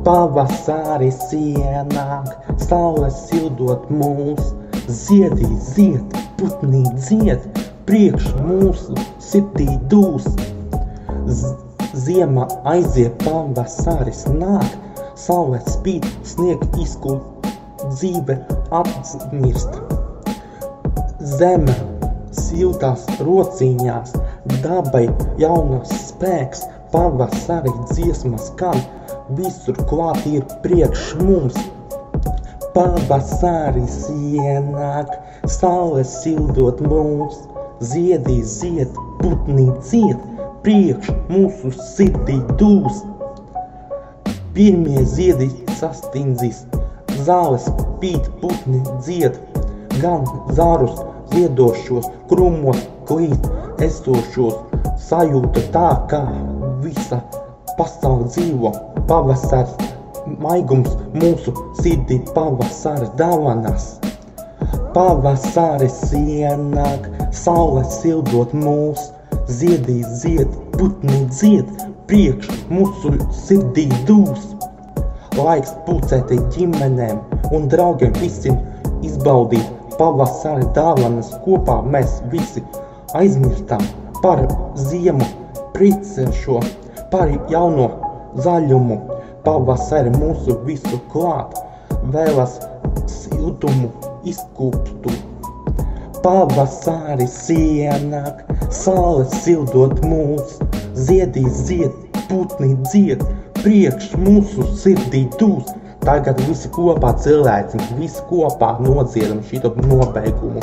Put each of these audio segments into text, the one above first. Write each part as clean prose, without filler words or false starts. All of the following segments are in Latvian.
Pavasaris ienāk, saule sildot mūs, ziedi zied, putni dzied, priekš mūsu sirdī dūs. Ziema aiziet, pavasaris nāk, saule spīd, sniega izkūst, dzīve atmirst. Zeme siltās rociņās, dabai jaunas spēks, pavasari dziesmas skan, visur klāt ir priekš mums. Pavasaris ienāk, saule sildot mūs, ziedi zied, putni dzied, priekš mūsu sirdī dūs. Pirmie ziedi sastindzis, zāles spīd, putni dzied, gan zarus ziedošos, krūmos klīt esošos, sajūta tā, kā visa pasaule dzīvo. Pavasars, maigums mūsu sirdī, pavasara dāvanas. Pavasaris ienāk, saule sildot mūs, ziedi zied, putni dzied, priekš mūsu sirdī dūs. Laiks pulcēti ģimenēm un draugiem visiem izbaudīt pavasara dāvanas, kopā mēs visi aizmirstam par ziemu, priecēšo, par jauno zaļumu. Pavasari mūsu visu klāt, vēlas siltumu izkūptu. Pavasaris ienāk, saule sildot mūs, ziedi zied, putni dzied, priekš mūsu sirdī dūs. Tagad visi kopā cilvēciņi, visi kopā nodziedam šito nobeigumu.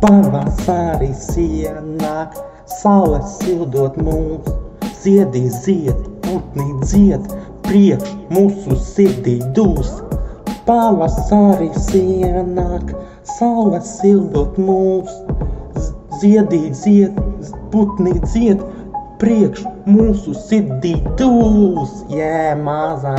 Pavasaris ienāk, saule sildot mūs, ziedi zied, putni dzied, priekš mūsu sirdī dūs. Pavasaris ienāk, saule sildot mūs, ziedi zied, putni dzied, priekš mūsu sirdī dūs. Mazā!